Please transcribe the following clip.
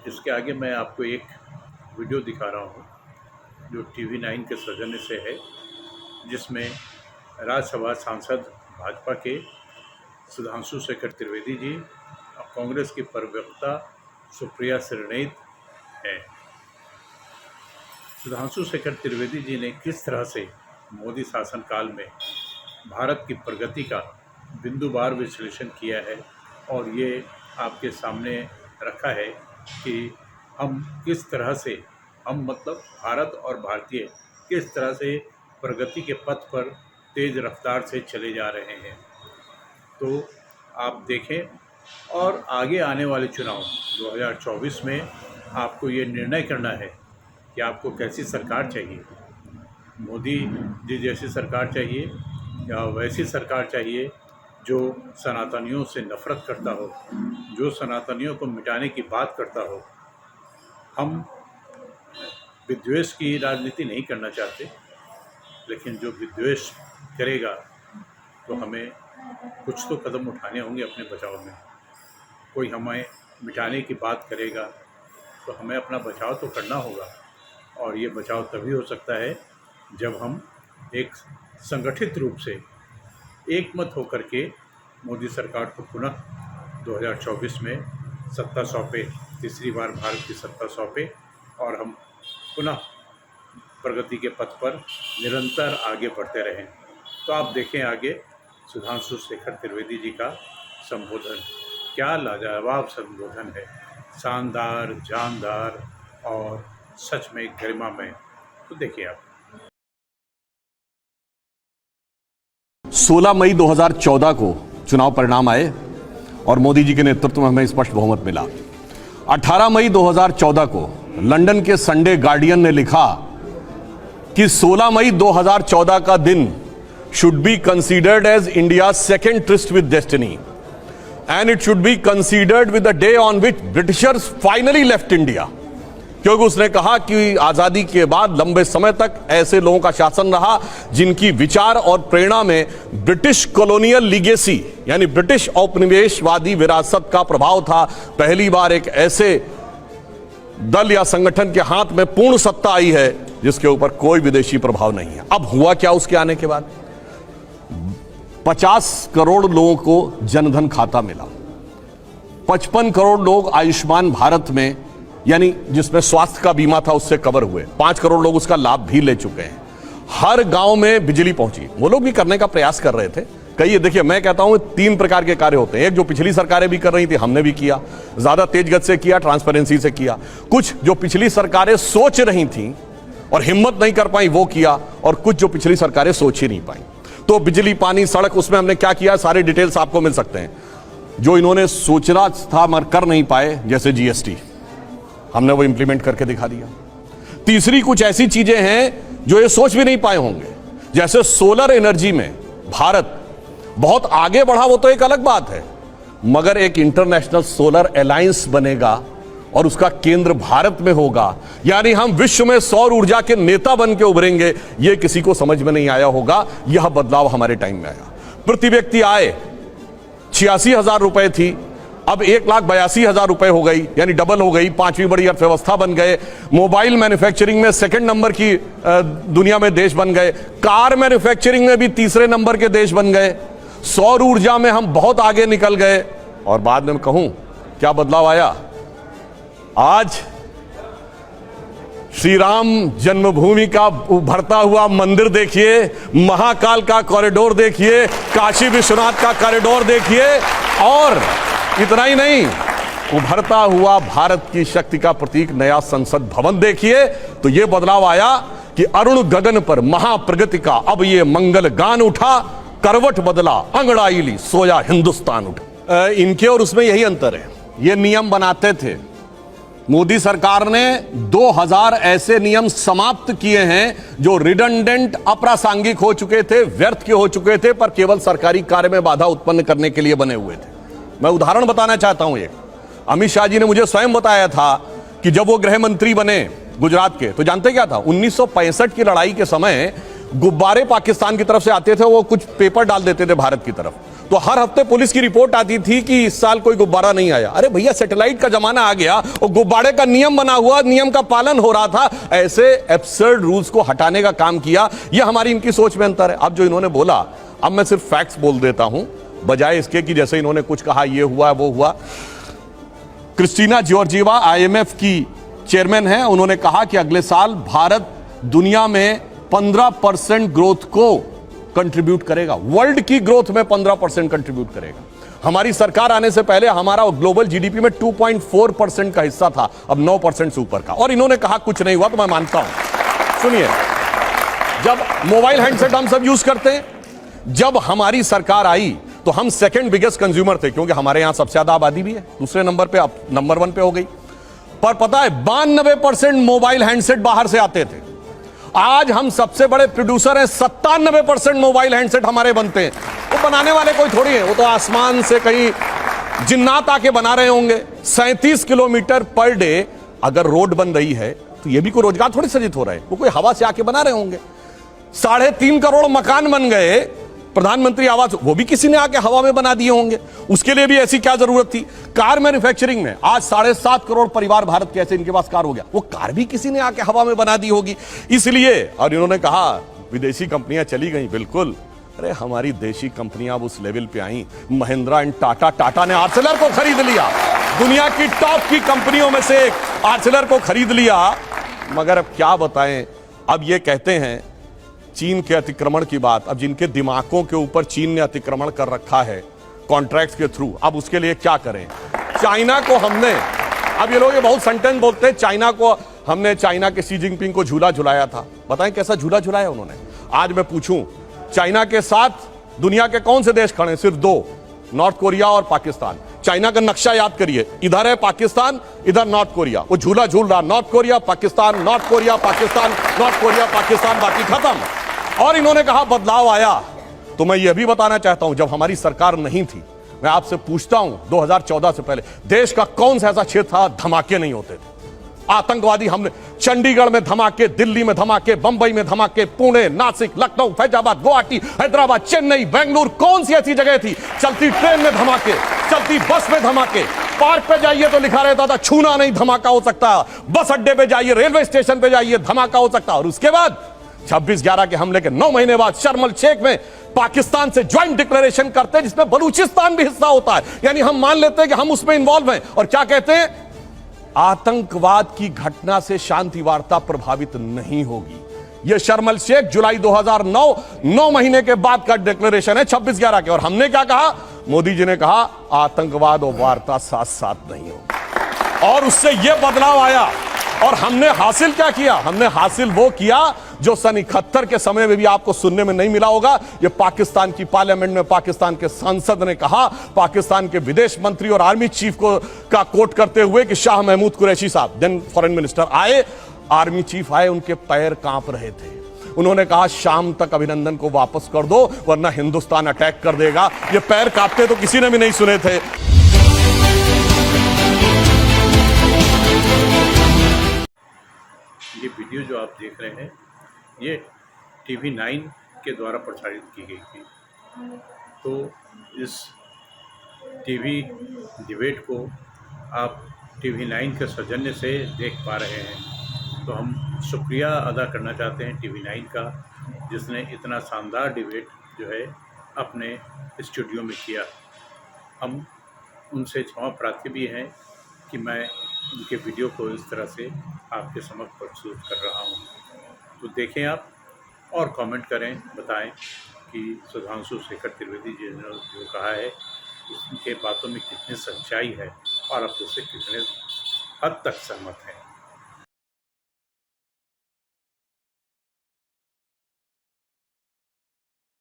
इसके आगे मैं आपको एक वीडियो दिखा रहा हूँ जो TV9 के सौजन्य से है, जिसमें राज्यसभा सांसद भाजपा के सुधांशु शेखर त्रिवेदी जी और कांग्रेस की प्रवक्ता सुप्रिया श्रीनेत हैं। सुधांशु शेखर त्रिवेदी जी ने किस तरह से मोदी शासनकाल में भारत की प्रगति का बिंदुवार विश्लेषण किया है और ये आपके सामने रखा है कि हम किस तरह से, हम मतलब भारत और भारतीय किस तरह से प्रगति के पथ पर तेज़ रफ्तार से चले जा रहे हैं। तो आप देखें और आगे आने वाले चुनाव 2024 में आपको ये निर्णय करना है कि आपको कैसी सरकार चाहिए। मोदी जी जैसी सरकार चाहिए या वैसी सरकार चाहिए जो सनातनियों से नफ़रत करता हो, जो सनातनियों को मिटाने की बात करता हो। हम विद्वेष की राजनीति नहीं करना चाहते, लेकिन जो विद्वेष करेगा तो हमें कुछ तो कदम उठाने होंगे अपने बचाव में। कोई हमें मिटाने की बात करेगा तो हमें अपना बचाव तो करना होगा, और ये बचाव तभी हो सकता है जब हम एक संगठित रूप से एकमत होकर के मोदी सरकार को पुनः 2024 में सत्ता सौंपे, तीसरी बार भारत की सत्ता सौंपे और हम पुनः प्रगति के पथ पर निरंतर आगे बढ़ते रहें। तो आप देखें आगे सुधांशु शेखर त्रिवेदी जी का संबोधन, क्या लाजवाब संबोधन है, शानदार, जानदार और सच में गरिमामय। तो देखिए आप। 16 मई 2014 को चुनाव परिणाम आए और मोदी जी के नेतृत्व में हमें स्पष्ट बहुमत मिला। 18 मई 2014 को लंदन के संडे गार्डियन ने लिखा कि 16 मई 2014 का दिन should be considered as India's second tryst with destiny, and it should be considered with the day on which Britishers finally left India। क्योंकि उसने कहा कि आजादी के बाद लंबे समय तक ऐसे लोगों का शासन रहा जिनकी विचार और प्रेरणा में ब्रिटिश कॉलोनियल लीगेसी यानी ब्रिटिश औपनिवेशवादी विरासत का प्रभाव था। पहली बार एक ऐसे दल या संगठन के हाथ में पूर्ण सत्ता आई है जिसके ऊपर कोई विदेशी प्रभाव नहीं है। अब हुआ क्या उसके आने के बाद? 50 करोड़ लोगों को जनधन खाता मिला, 55 करोड़ लोग आयुष्मान भारत में यानी जिसमें स्वास्थ्य का बीमा था उससे कवर हुए, 5 करोड़ लोग उसका लाभ भी ले चुके हैं। हर गांव में बिजली पहुंची, वो लोग भी करने का प्रयास कर रहे थे। कई देखिए, मैं कहता हूं 3 प्रकार के कार्य होते हैं। एक जो पिछली सरकारें भी कर रही थी, हमने भी किया, ज्यादा तेज गति से किया, ट्रांसपेरेंसी से किया। कुछ जो पिछली सरकारें सोच रही थी और हिम्मत नहीं कर पाई वो किया, और कुछ जो पिछली सरकारें सोच ही नहीं पाई। तो बिजली, पानी, सड़क, उसमें हमने क्या किया, सारे डिटेल्स आपको मिल सकते हैं। जो इन्होंने सोचना था मगर कर नहीं पाए, जैसे GST, हमने वो इंप्लीमेंट करके दिखा दिया। तीसरी कुछ ऐसी चीजें हैं जो ये सोच भी नहीं पाए होंगे, जैसे सोलर एनर्जी में भारत बहुत आगे बढ़ा, वो तो एक अलग बात है, मगर एक इंटरनेशनल सोलर अलायंस बनेगा और उसका केंद्र भारत में होगा, यानी हम विश्व में सौर ऊर्जा के नेता बन के उभरेंगे। यह किसी को समझ में नहीं आया होगा। यह बदलाव हमारे टाइम में आया। प्रति व्यक्ति आय 86,000 रुपए थी, अब 1,82,000 रुपए हो गई, यानी डबल हो गई। 5वीं बड़ी अर्थव्यवस्था बन गए। मोबाइल मैन्युफैक्चरिंग में 2nd नंबर की दुनिया में देश बन गए। कार मैन्युफैक्चरिंग में भी 3रे नंबर के देश बन गए। सौर ऊर्जा में हम बहुत आगे निकल गए। और बाद में कहूं क्या बदलाव आया, आज श्री राम जन्मभूमि का उभरता हुआ मंदिर देखिए, महाकाल का कॉरिडोर देखिए, काशी विश्वनाथ का कॉरिडोर देखिए, और इतना ही नहीं, उभरता हुआ भारत की शक्ति का प्रतीक नया संसद भवन देखिए। तो यह बदलाव आया कि अरुण गगन पर महाप्रगति का अब ये मंगल गान उठा, करवट बदला अंगड़ाई ली, सोया हिंदुस्तान उठा। इनके और उसमें यही अंतर है। ये नियम बनाते थे, मोदी सरकार ने 2000 ऐसे नियम समाप्त किए हैं जो रिडंडेंट, अप्रासंगिक हो चुके थे, व्यर्थ के हो चुके थे, पर केवल सरकारी कार्य में बाधा उत्पन्न करने के लिए बने हुए थे। मैं उदाहरण बताना चाहता हूं। एक अमित शाह जी ने मुझे स्वयं बताया था कि जब वो गृह मंत्री बने गुजरात के, तो जानते क्या था, 1965 की लड़ाई के समय गुब्बारे पाकिस्तान की तरफ से आते थे, वो कुछ पेपर डाल देते थे भारत की तरफ, तो हर हफ्ते पुलिस की रिपोर्ट आती थी कि इस साल कोई गुब्बारा नहीं आया। अरे भैया, सैटेलाइट का जमाना आ गया और गुब्बारे का नियम बना हुआ, नियम का पालन हो रहा था। ऐसे एब्सर्ड रूल्स को हटाने का काम किया। यह हमारी इनकी सोच में अंतर है। अब जो इन्होंने बोला, अब मैं सिर्फ फैक्ट्स बोल देता हूं, बजाय इसके कि जैसे इन्होंने कुछ कहा ये हुआ वो हुआ। क्रिस्टीना जॉर्जिवा IMF की चेयरमैन है, उन्होंने कहा कि अगले साल भारत दुनिया में 15% ग्रोथ को कंट्रीब्यूट करेगा, वर्ल्ड की ग्रोथ में 15% कंट्रीब्यूट करेगा। हमारी सरकार आने से पहले हमारा ग्लोबल GDP में 2.4% का हिस्सा था, अब 9% से ऊपर का। और इन्होंने कहा कुछ नहीं हुआ, तो मैं मानता हूं। सुनिए, जब मोबाइल हैंडसेट हम सब यूज करते हैं, जब हमारी सरकार आई तो हम सेकंड बिगेस्ट कंज्यूमर थे, क्योंकि हमारे यहां सबसे ज्यादा आबादी भी है। दूसरे नंबर पे, अब नंबर 1 पे हो गई। पर पता है 92% मोबाइल हैंडसेट बाहर से आते थे। आज हम सबसे बड़े प्रोड्यूसर हैं, 97% मोबाइल हैंडसेट हमारे बनते हैं। वो बनाने वाले कोई थोड़ी है, वो तो आसमान से कहीं जिन्नात आके बना रहे होंगे। 37 किलोमीटर पर डे अगर रोड बन रही है तो ये भी कोई रोजगार थोड़ी सृजित हो रहा है, वो कोई हवा से आके बना रहे होंगे। 3.5 करोड़ मकान बन गए, प्रधानमंत्री आवास, वो भी किसी ने आके हवा में बना दिए होंगे। उसके लिए भी ऐसी क्या जरूरत थी? कार मैन्युफैक्चरिंग में आज 7.5 करोड़ परिवार भारत के ऐसे इनके पास कार हो गया, वो कार भी किसी ने आके हवा में बना दी होगी। इसलिए, और इन्होंने कहा विदेशी कंपनियां चली गई, बिल्कुल। अरे हमारी देशी कंपनियां अब उस लेवल पे आई, महिंद्रा एंड टाटा ने आर्सेलर को खरीद लिया, दुनिया की टॉप की कंपनियों में से एक आर्सेलर को खरीद लिया। मगर अब क्या बताएं, अब ये कहते हैं चीन के अतिक्रमण की बात। अब जिनके दिमागों के ऊपर चीन ने अतिक्रमण कर रखा है कॉन्ट्रैक्ट्स के थ्रू, अब उसके लिए क्या करें? चाइना को हमने, अब ये लोग ये बहुत सेंटेंस बोलते हैं, चाइना के शी जिनपिंग को झूला झुलाया था। बताएं कैसा झूला झुलाया उन्होंने? आज मैं पूछूं, चाइना के साथ दुनिया के कौन से देश खड़े हैं? सिर्फ 2, नॉर्थ कोरिया और पाकिस्तान। चाइना का नक्शा याद करिए, इधर है पाकिस्तान, इधर नॉर्थ कोरिया। वो झूला झूल रहा, north Korea Pakistan, north Korea Pakistan, north Korea Pakistan, बाकी खत्म। और इन्होंने कहा बदलाव आया। तो मैं यह भी बताना चाहता हूं, जब हमारी सरकार नहीं थी, मैं आपसे पूछता हूं 2014 से पहले देश का कौन सा ऐसा क्षेत्र था धमाके नहीं होते थे? आतंकवादी हमले, चंडीगढ़ में धमाके, दिल्ली में धमाके, बंबई में धमाके, पुणे, नासिक, लखनऊ, फैजाबाद, गुवाहाटी, हैदराबाद, चेन्नई, बेंगलुरु, कौन सी ऐसी जगह थी? चलती ट्रेन में धमाके, चलती बस में धमाके, पार्क पे जाइए तो लिखा रहता था छूना नहीं, धमाका हो सकता। बस अड्डे पे जाइए, रेलवे स्टेशन पे जाइए, धमाका हो सकता। और उसके बाद 26/11 के हमले के 9 महीने बाद शर्म शेख में पाकिस्तान से ज्वाइंट डिक्लेरेशन करते हैं, जिसमें बलूचिस्तान भी हिस्सा होता है। यानी हम मान लेते हैं कि हम उसमें इंवॉल्व हैं। और क्या कहते हैं? आतंकवाद की घटना से शांति वार्ता प्रभावित नहीं होगी। यह शर्म शेख जुलाई 2009, 9 महीने के बाद का डिक्लेरेशन है 26/11 के। और हमने क्या कहा? मोदी जी ने कहा आतंकवाद और वार्ता साथ साथ नहीं होगी। और उससे यह बदलाव आया। और हमने हासिल क्या किया? हमने हासिल वो किया जो सन 71 के समय में भी आपको सुनने में नहीं मिला होगा। ये पाकिस्तान की पार्लियामेंट में पाकिस्तान के सांसद ने कहा, पाकिस्तान के विदेश मंत्री और आर्मी चीफ का कोट करते हुए कि शाह महमूद कुरैशी साहब, देन फॉरेन मिनिस्टर, आए, आर्मी चीफ आए, उनके पैर कांप रहे थे। उन्होंने कहा शाम तक अभिनंदन को वापस कर दो वरना हिंदुस्तान अटैक कर देगा। ये पैर कांपते तो किसी ने भी नहीं सुने थे। ये वीडियो जो आप देख रहे हैं ये TV9 के द्वारा प्रसारित की गई थी। तो इस टीवी डिबेट को आप TV9 के सौजन्य से देख पा रहे हैं। तो हम शुक्रिया अदा करना चाहते हैं TV9 का, जिसने इतना शानदार डिबेट जो है अपने स्टूडियो में किया। हम उनसे क्षमा प्रार्थी भी हैं कि मैं उनके वीडियो को इस तरह से आपके समक्ष प्रस्तुत कर रहा हूँ। तो देखें आप और कमेंट करें, बताएं कि सुधांशु शेखर त्रिवेदी जी ने जो कहा है उसके बातों में कितनी सच्चाई है और आप उससे कितने हद तक सहमत हैं।